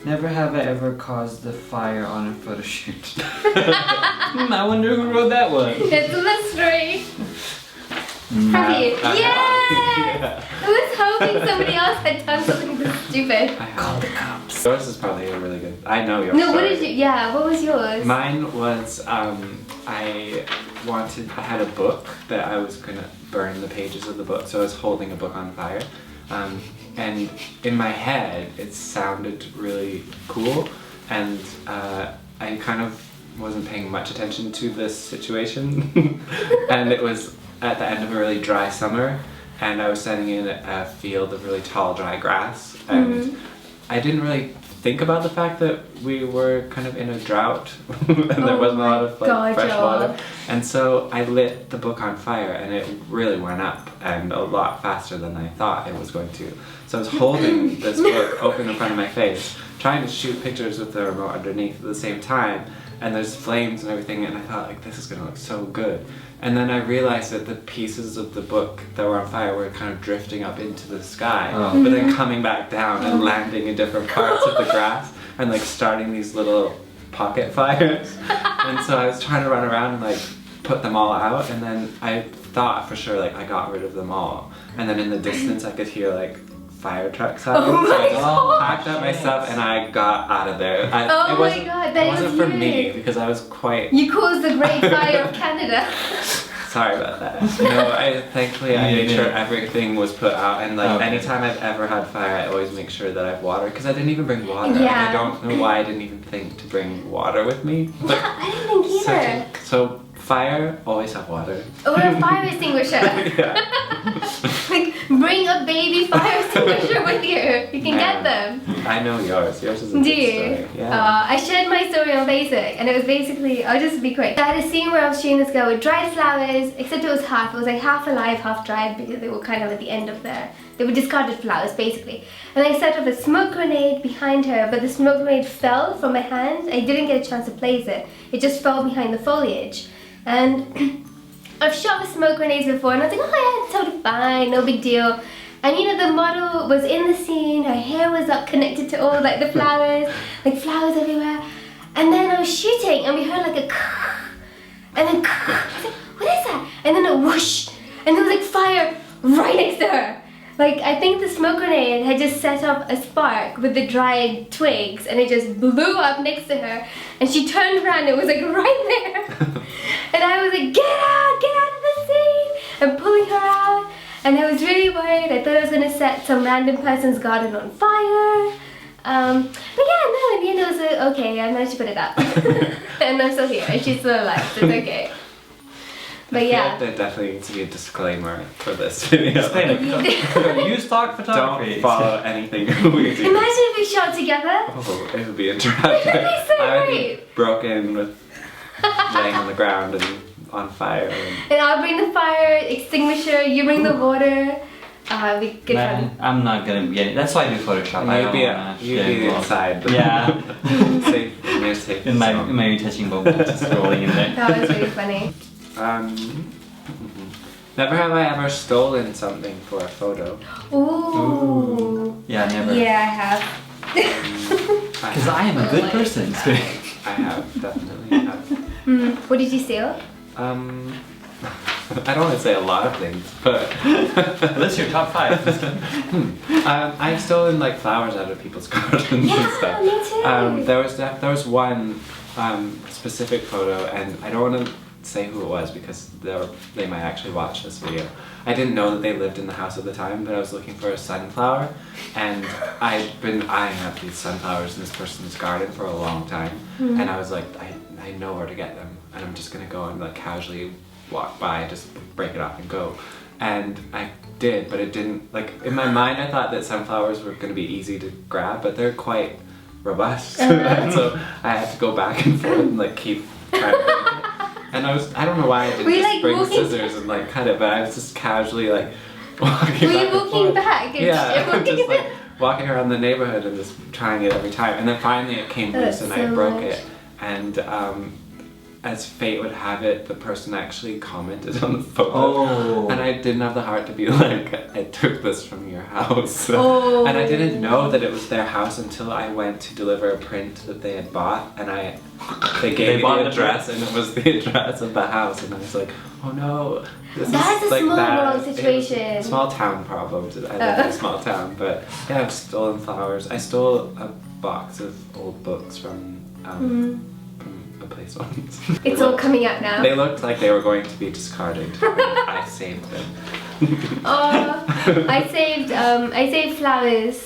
Never have I ever caused a fire on a photo shoot. I wonder who wrote that one. It's a mystery. Have you? Yeah! I was hoping somebody else had done something this stupid. I called the cops. Yours is probably a really good. I know yours. No, what did you? Yeah, what was yours? Mine was I had a book that I was gonna burn the pages of the book, so I was holding a book on fire. And in my head, it sounded really cool, and I kind of wasn't paying much attention to this situation. And it was at the end of a really dry summer, and I was standing in a field of really tall, dry grass, and I didn't really think about the fact that we were kind of in a drought, and there wasn't a lot of fresh water. And so I lit the book on fire, and it really went up, and a lot faster than I thought it was going to. So I was holding this book open in front of my face, trying to shoot pictures with the remote underneath at the same time, and there's flames and everything, and I thought, like, this is gonna look so good. And then I realized that the pieces of the book that were on fire were kind of drifting up into the sky, but then coming back down and landing in different parts of the grass, and like starting these little pocket fires. And so I was trying to run around and like put them all out, and then I thought for sure like I got rid of them all. And then in the distance I could hear like fire truck sirens. So I just packed up my stuff and I got out of there. Oh my god, that it wasn't for you. me because I was quite... You caused the Great Fire of Canada. Sorry about that. No, thankfully I made sure everything was put out, and like anytime I've ever had fire, I always make sure that I have water, because I didn't even bring water. Yeah. I don't know why I didn't even think to bring water with me. Yeah, I didn't think either. So fire, always have water. Or a fire extinguisher. Yeah. Like, bring a baby fire extinguisher with you. You can get them. I know yours. Yours is a good story. Yeah. I shared my story on Facebook, and it was basically, I'll just be quick. I had a scene where I was shooting this girl with dried flowers, except it was half. It was like half alive, half dried, because they were kind of at the end of they were discarded flowers, basically. And I set off a smoke grenade behind her, but the smoke grenade fell from my hand. I didn't get a chance to place it. It just fell behind the foliage. And I've shot with smoke grenades before, and I was like, oh yeah, it's totally fine, no big deal. And you know, the model was in the scene, her hair was up connected to all like the flowers, like flowers everywhere. And then I was shooting, and we heard like a and then I was like, what is that? And then a whoosh, and there was like fire right next to her. Like, I think the smoke grenade had just set up a spark with the dried twigs, and it just blew up next to her, and she turned around and it was like right there. And I was like, get out of the scene! I'm pulling her out, and I was really worried. I thought I was gonna set some random person's garden on fire. But yeah, no, in the end it was okay, I managed to put it up. And I'm still here, and she's still alive, so it's okay. But yeah. There definitely needs to be a disclaimer for this video. Use stock photography. Don't follow anything we do. Imagine if we shot together. Oh, it would be tragic. It would be so I would great. be broken with laying on the ground and on fire. And I'll bring the fire extinguisher, you bring the water. We could Man, I'm not gonna be getting. That's why I do Photoshop. I don't wanna you'd be inside. Yeah. Safe, near safe. In my retouching bubble, just rolling in there. That was really funny. Never have I ever stolen something for a photo. Ooh. Yeah, never. Yeah, I have. Because I am a good person. I have, definitely have. What did you steal? I don't want to say a lot of things, but List your top 5. I've stolen like flowers out of people's gardens and stuff. Me too. There was one specific photo, and I don't want to say who it was because they might actually watch this video. I didn't know that they lived in the house at the time, but I was looking for a sunflower, and I'd been eyeing up these sunflowers in this person's garden for a long time, and I was like, I know where to get them, and I'm just gonna go and like casually walk by, just break it off and go. And I did, but it didn't, like, in my mind I thought that sunflowers were gonna be easy to grab, but they're quite robust. So I had to go back and forth and like keep trying to break it. And I don't know why I didn't just bring scissors and like cut it, but I was just casually like walking back and forth. Yeah, just like walking around the neighborhood and just trying it every time. And then finally it came loose and I broke it. And as fate would have it, the person actually commented on the photo. Oh. And I didn't have the heart to be like, I took this from your house. Oh. And I didn't know that it was their house until I went to deliver a print that they had bought, and they gave me bought the the address, and it was the address of the house, and I was like, oh no, this That's is a like small that. world situation. It was small town problems. I live in a small town, but yeah, I've stolen flowers. I stole a box of old books from a place once. It's all coming out now. They looked like they were going to be discarded. I saved them. Oh, I saved flowers.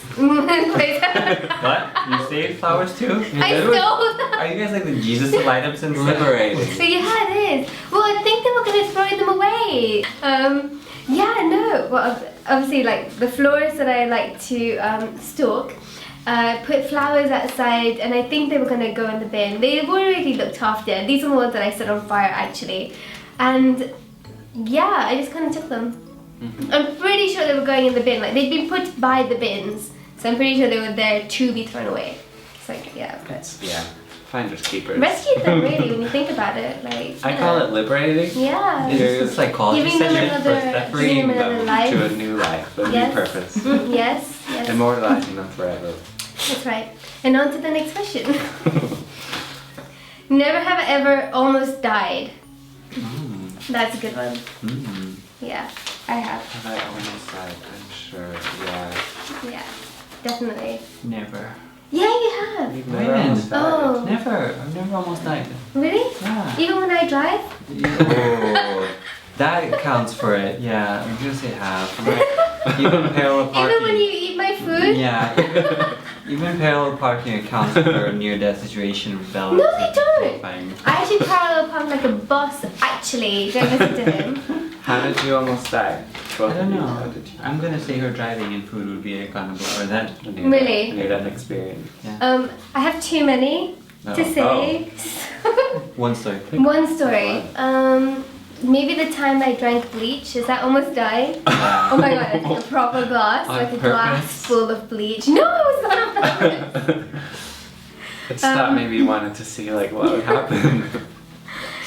What? You saved flowers too? I stole them. Are you guys like the Jesus of items and Liberating. So yeah, it is. Well, I think they were going to throw them away. Yeah, no. Well, obviously, like the florists that I like to stalk, put flowers outside, and I think they were going to go in the bin. They've already looked after. These are the ones that I set on fire, actually. And yeah, I just kind of took them. I'm pretty sure they were going in the bin. Like they'd been put by the bins, so I'm pretty sure they were there to be thrown away. It's like, yeah, but Yeah, finders keepers. rescue them really when you think about it. Like I call it liberating. yeah. It's psychology Giving them session for another- Steph. giving them another life. To a new life, a Yes. new purpose. Yes, yes. Immortalizing them forever. That's right. And on to the next question. Never have I ever almost died. That's a good one. Yeah, I have. Have I almost died? I'm sure. Yeah. Yeah, definitely. Never. Yeah, you have. You've When? never almost died. Oh, Never. I've never almost died. really? Yeah. Even when I drive? Oh, that counts for it. Yeah, I'm gonna say half. Even parallel parking. Even when you eat my food? Yeah. Even parallel parking accounts for a near-death situation. No, they don't. Terrifying. I actually parallel park like a boss, actually. Don't listen to him. How did you almost die? Both I don't of you, know. how did you? I'm gonna say her driving and food would be a kind of or that. Really? A near-death experience. I have too many to say. One story. One story. Maybe the time I drank bleach. Is that almost dying? Oh my god, I took a proper glass, On like a glass purpose? full of bleach. No, it was not on purpose. I just thought maybe you wanted to see like what would happen.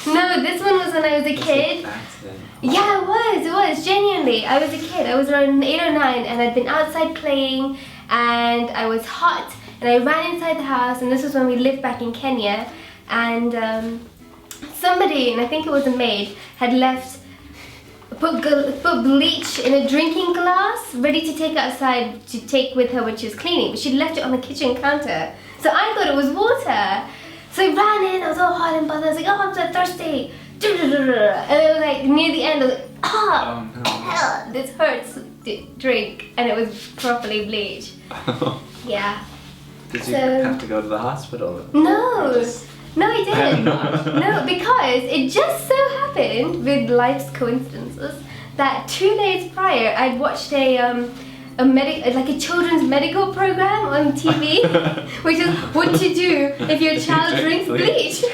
No, this one was when I was a It's kid. an accident. Yeah, it was, genuinely. I was a kid, I was around 8 or 9 and I'd been outside playing and I was hot and I ran inside the house, and this was when we lived back in Kenya, and somebody, and I think it was a maid, had put bleach in a drinking glass ready to take outside to take with her when she was cleaning, but she'd left it on the kitchen counter. So I thought it was water. So I ran in, I was all hot and bothered, I was like, oh, I'm so thirsty. And it was like near the end, I was like, Oh no. this hurts to drink, and it was properly bleach. Yeah. Did you So- have to go to the hospital? No. Just- No, I didn't. No, because it just so happened with life's coincidences that 2 days prior I'd watched like a children's medical program on TV, which is what to do if your child drinks bleach.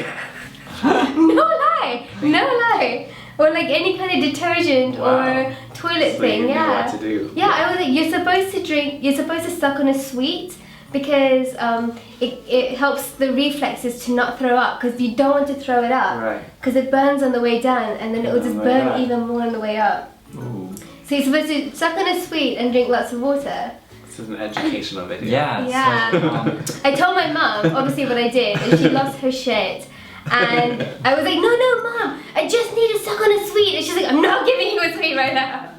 No lie. Or like any kind of detergent Wow. or toilet So thing, you knew yeah. what to do. Yeah, I was like, you're supposed to suck on a sweet because it helps the reflexes to not throw up, because you don't want to throw it up Right. because it burns on the way down and then it will On the just way burn up. even more on the way up. Ooh. So you're supposed to suck on a sweet and drink lots of water. This is an educational video. Yeah. Yeah. So, I told my mum obviously what I did, and she lost her shit. And I was like, no, Mum, I just need to suck on a sweet. And she's like, I'm not giving you a sweet right now.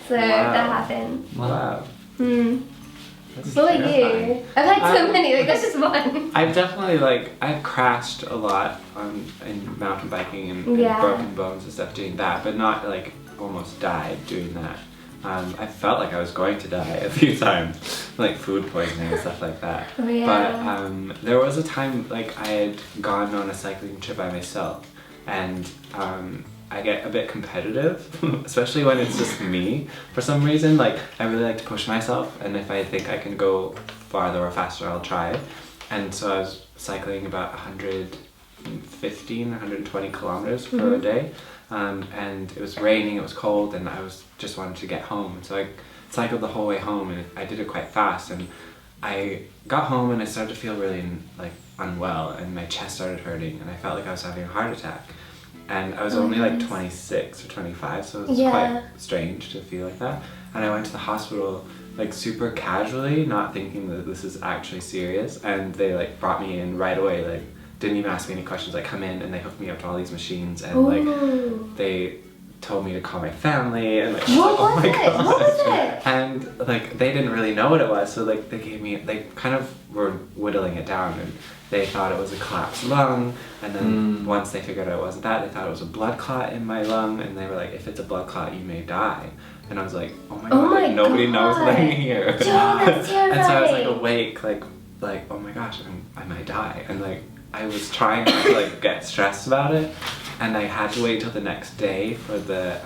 So that happened. Wow. That's What about terrifying. you? I've had so many, like that's just one. I've definitely I've crashed a lot in mountain biking and Yeah. broken bones and stuff doing that, but not almost died doing that. I felt like I was going to die a few times, like food poisoning and stuff like that. Oh, yeah. But there was a time I had gone on a cycling trip by myself, and I get a bit competitive, especially when it's just me. For some reason, I really like to push myself, and if I think I can go farther or faster, I'll try. And so I was cycling about 120 kilometers for a day, and it was raining, it was cold, and I was just wanted to get home. So I cycled the whole way home, and I did it quite fast, and I got home and I started to feel really like unwell, and my chest started hurting, and I felt like I was having a heart attack. And I was only like 26 or 25, so it was quite strange to feel like that. And I went to the hospital like super casually, not thinking that this is actually serious, and they like brought me in right away, like didn't even ask me any questions, like come in, and they hooked me up to all these machines, and like they told me to call my family, and like what was it? And like they didn't really know what it was, so like they kind of were whittling it down, and they thought it was a collapsed lung, and then once they figured out it wasn't that, they thought it was a blood clot in my lung, and they were like, if it's a blood clot, you may die. And I was like, oh my god, like, nobody knows that I'm here. Joe, that's terrifying. And so I was like awake, like oh my gosh, I might die. And like I was trying not to like get stressed about it, and I had to wait till the next day for the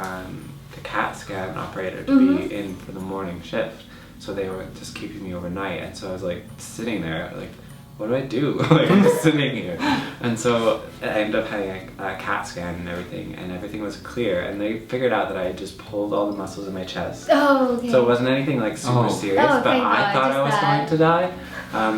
CAT scan operator to be in for the morning shift. So they were just keeping me overnight, and so I was like sitting there like, what do I do? Like I'm just sitting here. And so I ended up having a CAT scan and everything was clear, and they figured out that I had just pulled all the muscles in my chest. Oh, okay. So it wasn't anything like super serious, but I thought I was going to die.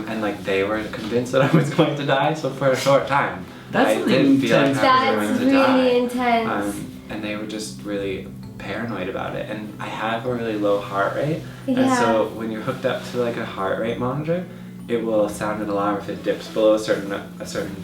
And like they were convinced that I was going to die, so for a short time I didn't feel like I was going to die. That's really intense. And they were just really paranoid about it, and I have a really low heart rate, and so when you're hooked up to like a heart rate monitor, it will sound an alarm if it dips below a certain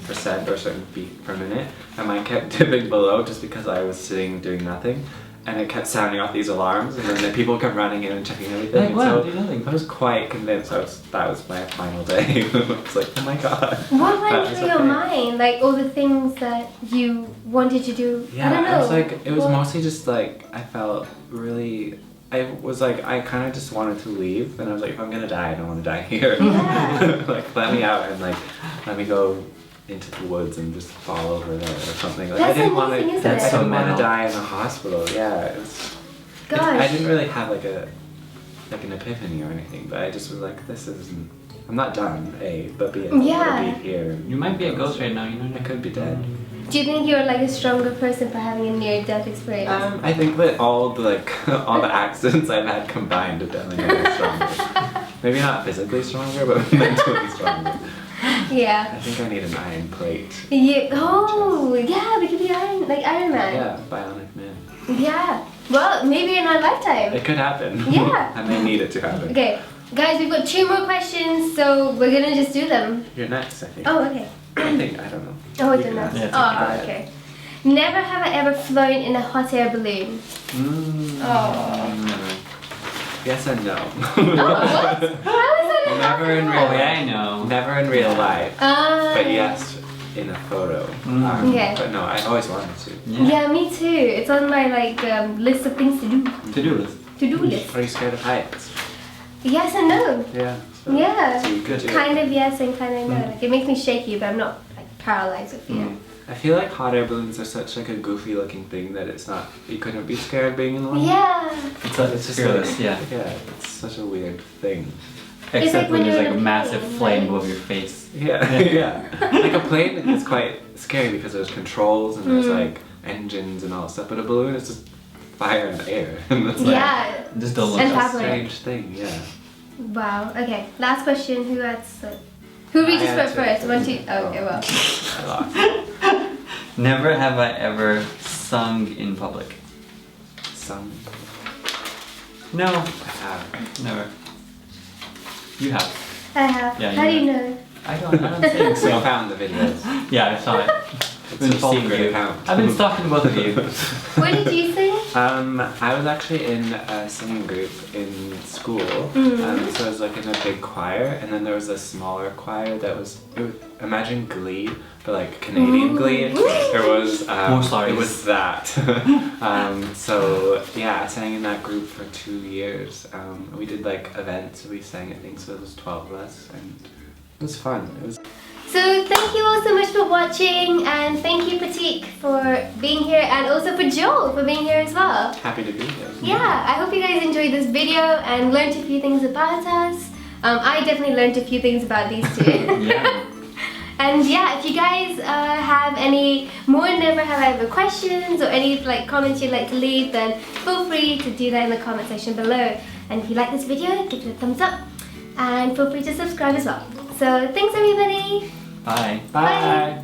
percent or a certain beat per minute, and mine kept dipping below just because I was sitting doing nothing, and it kept sounding off these alarms, and then the people kept running in and checking everything. Like, wow, so I was quite convinced that was my final day. I was like, oh my god. What went through your mind? Like all the things that you wanted to do? Yeah, I don't know. I was like, it was mostly just like, I felt really, I was like, I kind of just wanted to leave, and I was like, if I'm gonna die, I don't want to die here. Yeah. Like, let me out, and like, let me go into the woods and just fall over there or something. Like, That's I didn't want amazing, to. isn't it? I didn't want mental. to die in a hospital. Yeah, it was. Gosh. I didn't really have like an epiphany or anything, but I just was like, this isn't. I'm not done. But B, I'm gonna be here. You might be a ghost right now. You know. I could be dead. Do you think you're like a stronger person for having a near-death experience? I think that all the accidents I've had combined have definitely made me stronger. Maybe not physically stronger, but mentally stronger. Yeah. I think I need an iron plate. Yeah. Oh, yeah, we could be Iron Man. Yeah, bionic man. Yeah. Well, maybe in our lifetime. It could happen. Yeah. I may need it to happen. Okay, guys, we've got 2 more questions, so we're gonna just do them. You're next, I think. Oh, okay. I don't know. Oh, You it's can enough. ask. Yeah, Oh, okay. Never have I ever flown in a hot air balloon. Never. Yes and no. Oh, what? How is that Never in real Oh life. yeah, I know. Never in real life. But yes, in a photo. Okay. But no, I always wanted to. Yeah, me too. It's on my list of things to do. To-do list. To-do list. Are you scared of heights? Yes and no. Yeah. Yeah. So you could do it. Kind of yes and kind of no. Like, it makes me shaky, but I'm not like paralyzed with fear. I feel like hot air balloons are such like a goofy looking thing that it's not, you couldn't be scared being in one. Yeah. It's just fearless, like, yeah. Yeah, it's such a weird thing. Except like when when there's you're like in a a massive plane, flame like- above your face. Yeah, yeah. Like a plane is quite scary because there's controls and there's like engines and all that stuff, but a balloon is just fire in the air. And that's like Yeah. Just don't look And up. a happening. strange thing, yeah. Wow. Okay. Last question. Who Who reaches I for it answered. first? 1, 2. Oh, okay. Well. I lost. Never have I ever sung in public. Some No, I have. never. You have. I have. Yeah, How do you you know? I don't think So you so. found the videos. Yeah, I saw it. It's Been a following secret you. account. I've been stalking both of you. What did you sing? I was actually in a singing group in school, so I was like in a big choir, and then there was a smaller choir that was, imagine Glee, but like Canadian Glee. There was, More stories. it was that. So yeah, I sang in that group for 2 years. We did like events, we sang at things, so there was 12 of us, and it was fun. It was. So thank you all so much for watching, and thank you Pratik for being here, and also for Joel for being here as well. Happy to be here. Yeah, I hope you guys enjoyed this video and learned a few things about us. I definitely learned a few things about these two. Yeah. And yeah, if you guys have any more Never Have I Ever questions or any like comments you'd like to leave, then feel free to do that in the comment section below. And if you like this video, give it a thumbs up. and feel free to subscribe as well. So thanks everybody. Bye. Bye.